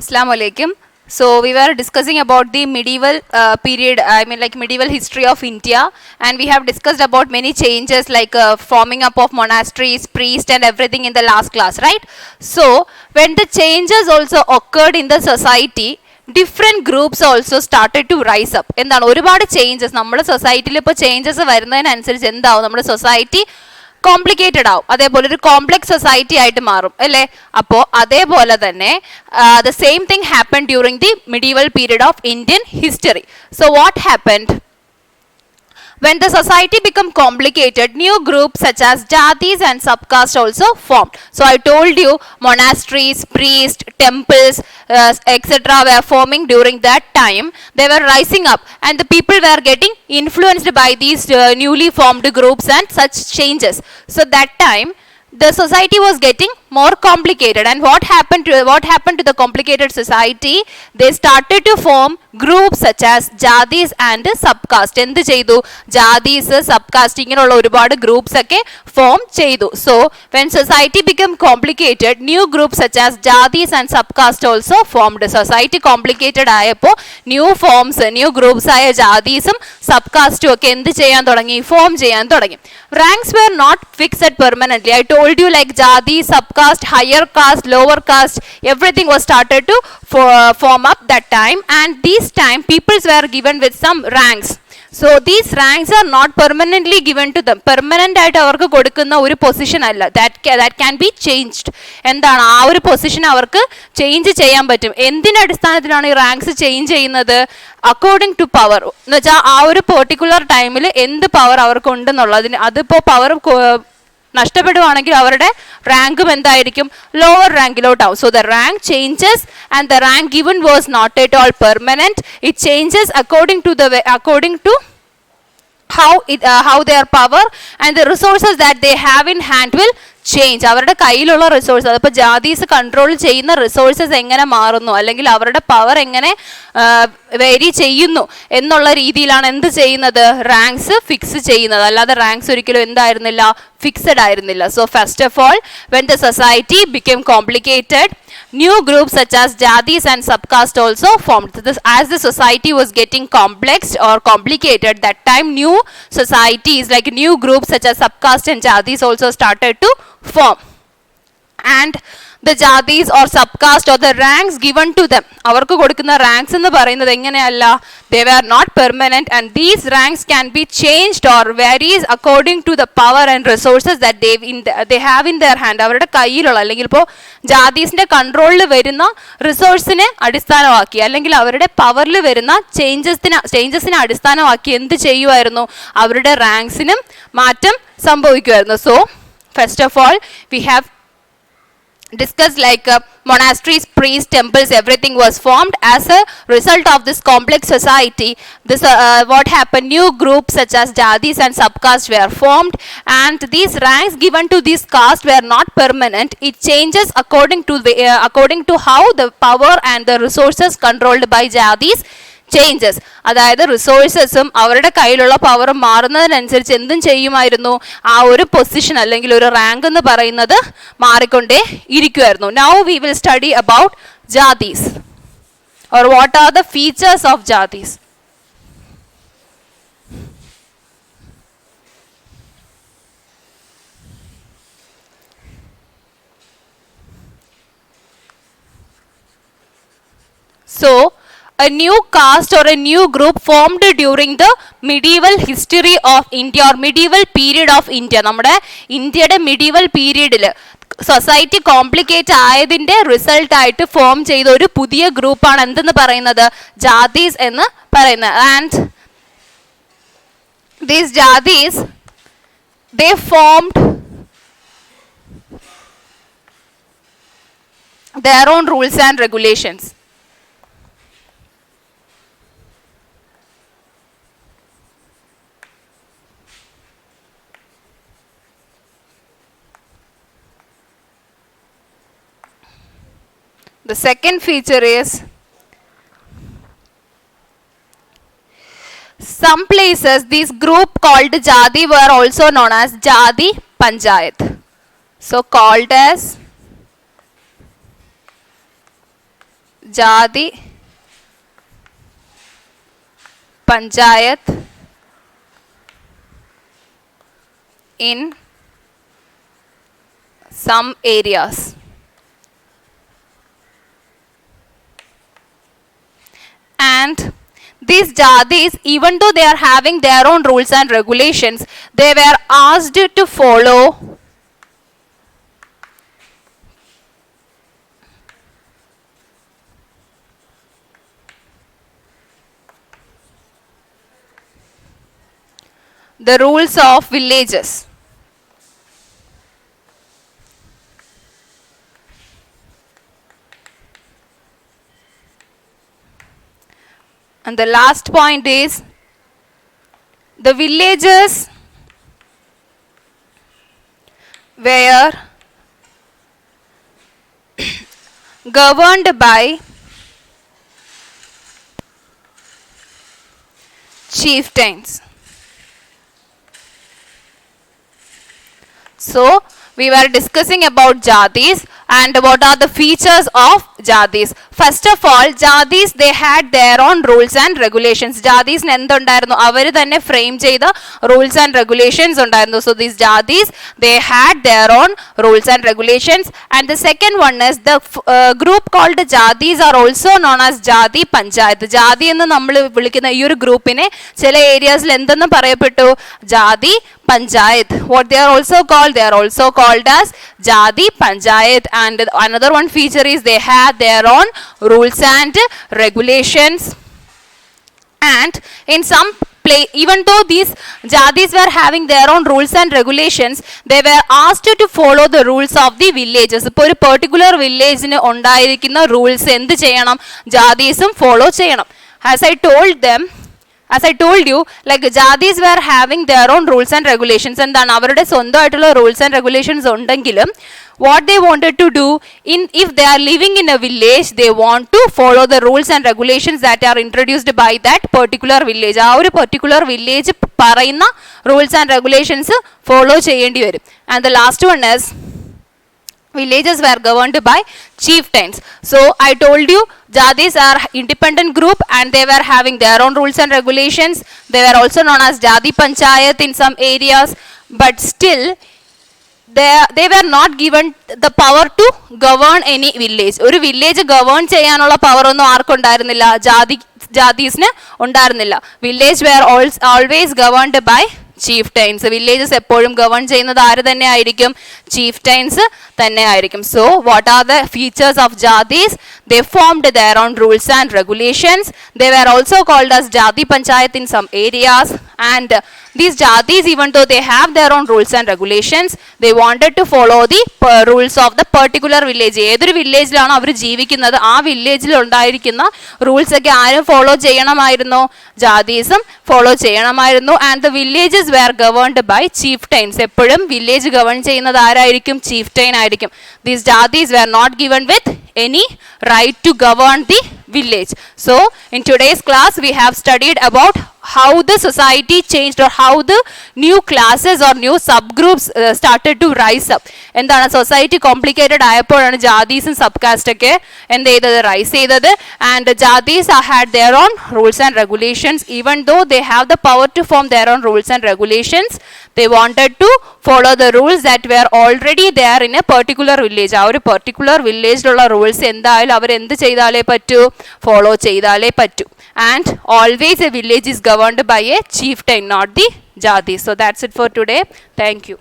Assalamu Alaikum. So we were discussing about the medieval period, I mean like medieval history of India, and we have discussed about many changes like forming up of monasteries, priests and everything in the last class, right? So when the changes also occurred in the society, different groups also started to rise up. എന്താണ് ഒരുപാട് changes നമ്മുടെ സൊസൈറ്റിയിൽ ഇപ്പോൾ changes വരുന്നതിനനുസരിച്ച് എന്താവും നമ്മുടെ society complicated ആവും, അതേപോലെ ഒരു കോംപ്ലക്സ് സൊസൈറ്റി ആയിട്ട് മാറും അല്ലേ. അപ്പോൾ അതേപോലെ തന്നെ the same thing happen during the medieval period of Indian history. So what happened? When the society became complicated, new groups such as jatis and subcaste also formed. So I told you monasteries, priests, temples, etc. were forming during that time. They were rising up and the people were getting influenced by these newly formed groups and such changes. So that time the society was getting more complicated, and what happened to the complicated society? They started to form groups such as jatis and subcaste. എന്ത് ചെയ്തു? ജാതീസ്, സബ്കാസ്റ്റ് ഇങ്ങനെയുള്ള ഒരുപാട് groups ഒക്കെ form ചെയ്തു. So when society became complicated, new groups such as jatis and subcaste also formed. Society complicated ആയപ്പോൾ new forms, new groups ആയ ജാതീസും സബ്കാസ്റ്റും ഒക്കെ എന്ത് ചെയ്യാൻ തുടങ്ങി? ഫോം ചെയ്യാൻ തുടങ്ങി. Ranks were not fixed permanently. I told you like jati, subcaste, higher caste, lower caste, everything was started to form up that time, and this time peoples were given with some ranks. So these ranks are not permanently given to them. Permanent ആയിട്ട് അവർക്ക് കൊടുക്കുന്ന ഒരു position അല്ല. that can be changed. എന്താണ് ആ ഒരു position അവർക്ക് change ചെയ്യാൻ പറ്റും. എന്തിൻ്റെ അടിസ്ഥാനത്തിലാണ് ഈ റാങ്ക്സ് ചേഞ്ച് ചെയ്യുന്നത്? അക്കോർഡിംഗ് ടു പവർ എന്ന് വെച്ചാൽ ആ ഒരു പെർട്ടിക്കുലർ ടൈമിൽ എന്ത് പവർ അവർക്ക് ഉണ്ടെന്നുള്ളതിന്, അതിപ്പോൾ പവർ നഷ്ടപ്പെടുവാണെങ്കിൽ അവരുടെ റാങ്കും എന്തായിരിക്കും? ലോവർ റാങ്കിലോട്ടാവും. So the rank changes and the rank given was not at all permanent. It changes according to how their power and the resources that they have in hand will change. അവരുടെ കയ്യിലുള്ള resource, അതിപ്പോൾ jatis control ചെയ്യുന്ന resources എങ്ങനെ മാറുന്നു, അല്ലെങ്കിൽ അവരുടെ power എങ്ങനെ vary ചെയ്യുന്നു എന്നുള്ള രീതിയിലാണ് എന്ത് ചെയ്യുന്നത്? റാങ്ക്സ് ഫിക്സ് ചെയ്യുന്നത്. അല്ലാതെ റാങ്ക്സ് ഒരിക്കലും എന്തായിരുന്നില്ല? ഫിക്സഡ് ആയിരുന്നില്ല. So first of all when the society became complicated, new groups such as jatis and subcaste also formed. As the society was getting complex or complicated, that time new societies like new groups such as subcaste and jatis also started to form. And the jatis or subcaste or the ranks given to them, avarku kodukkunna ranks ennu parayunnathu enganeyalla, they were not permanent, and these ranks can be changed or varies according to the power and resources that they have in their hand. അവരുടെ കയ്യിലുള്ള അല്ലെങ്കിൽ ഇപ്പോൾ ജാതീസിന്റെ കൺട്രോളിൽ വരുന്ന റിസോഴ്സിനെ അടിസ്ഥാനമാക്കി അല്ലെങ്കിൽ അവരുടെ പവറിൽ വരുന്ന ചേഞ്ചസിനെ അടിസ്ഥാനമാക്കി എന്ത് ചെയ്യുമായിരുന്നു? അവരുടെ റാങ്ക്സിനും മാറ്റം സംഭവിക്കുമായിരുന്നു. So first of all we have discussed like monasteries, priests, temples, everything was formed as a result of this complex society. This what happened? New groups such as jatis and subcaste were formed, and these ranks given to this caste were not permanent. It changes according to how the power and the resources controlled by jatis changes. അതായത് റിസോഴ്സസും അവരുടെ കയ്യിലുള്ള പവറും മാറുന്നതിനനുസരിച്ച് എന്തും ചെയ്യുമായിരുന്നു? ആ ഒരു position അല്ലെങ്കിൽ ഒരു റാങ്ക് എന്ന് പറയുന്നത് മാറിക്കൊണ്ടേ ഇരിക്കുമായിരുന്നു. Now we will study about jatis or what are the features of jatis. So a new caste or a new group formed during the medieval history of India or medieval period of India. നമ്മുടെ ഇന്ത്യയുടെ medieval പീരീഡിൽ society complicate ആയതിൻ്റെ റിസൾട്ടായിട്ട് form ചെയ്ത ഒരു പുതിയ ഗ്രൂപ്പാണ് എന്തെന്ന് പറയുന്നത്? ജാതീസ് എന്ന് പറയുന്നത്. And these jatis they formed their own rules and regulations. The second feature is some places this group called jati were also known as jati panchayat. So called as Jadi Panchayat in some areas. And these jadis, even though they are having their own rules and regulations, they were asked to follow the rules of villages. And the last point is the villages were governed by chieftains. So we were discussing about jadis and what are the features of jadis. First of all, jadis, they had their own rules and regulations. Jadis എന്തുണ്ടായിരുന്നു? അവർ തന്നെ frame ചെയ്ത rules and regulations ഉണ്ടായിരുന്നു. So these jadis, they had their own rules and regulations. And the second one is the group called jadis are also known as jati panchayat. ജാതി എന്ന് നമ്മൾ വിളിക്കുന്ന ഈ ഒരു ഗ്രൂപ്പിനെ ചില ഏരിയാസിൽ എന്തെന്ന് പറയപ്പെട്ടു? ജാതി panchayat. What they are also called? They are also called as jati panchayat. And another one feature is they have their own rules and regulations. And in some even though these jadis were having their own rules and regulations, they were asked to follow the rules of the villages. ഇപ്പോൾ ഒരു particular വില്ലേജിന് ഉണ്ടായിരിക്കുന്ന rules എന്ത് ചെയ്യണം? ജാതീസും follow ചെയ്യണം. As I told you, like jadis were having their own rules and regulations. എന്താണ് അവരുടെ സ്വന്തമായിട്ടുള്ള rules and regulations ഉണ്ടെങ്കിലും what they wanted to do, if they are living in a village, they want to follow the rules and regulations that are introduced by that particular village. ആ ഒരു particular village പറയുന്ന rules and regulations follow ചെയ്യേണ്ടി വരും. And the last one is villages were governed by chieftains. So I told you jadis are independent group and they were having their own rules and regulations. They were also known as jati panchayat in some areas, but still they were not given the power to govern any village. ഒരു village govern ചെയ്യാനുള്ള power ഒന്നും ആർക്കുണ്ടായിരുന്നില്ല? ജാതീസിന് ഉണ്ടായിരുന്നില്ല. Village were always governed by chieftains. Villages എപ്പോഴും govern ചെയ്യുന്നത് ആര് തന്നെ ആയിരിക്കും? Chieftains തന്നെ ആയിരിക്കും. So what are the features of jadis? They formed their own rules and regulations. They were also called as jati panchayat in some areas. And these jadis, even though they have their own rules and regulations, they wanted to follow the rules of the particular village. ഏതൊരു വില്ലേജിലാണോ അവർ ജീവിക്കുന്നത് ആ വില്ലേജിൽ ഉണ്ടായിരിക്കുന്ന rules ഒക്കെ ആരും follow ചെയ്യണമായിരുന്നു? ജാതീസും follow ചെയ്യണമായിരുന്നു. And the villages were governed by chieftains. എപ്പോഴും വില്ലേജ് ഗവേൺ ചെയ്യുന്നത് ആരായിരിക്കും? ചീഫ്റ്റൈൻ ആയിരിക്കും. These jatis were not given with any right to govern the village. So in today's class we have studied about how the society changed or how the new classes or new subgroups started to rise up. എന്താണ് society complicated ആയപ്പോഴാണ് ജാതീസും sub cast ഒക്കെ എന്ത് ചെയ്തത്? Rice ചെയ്തത്. And jatis had their own rules and regulations. Even though they have the power to form their own rules and regulations, they wanted to follow the rules that were already there in a particular village. ആ ഒരു particular വില്ലേജിലുള്ള rules എന്തായാലും അവർ എന്ത് ചെയ്താലേ പറ്റൂ? Follow ചെയ്താലേ പറ്റൂ. And always a village is governed by a chieftain, not the jati. So that's it for today. Thank you.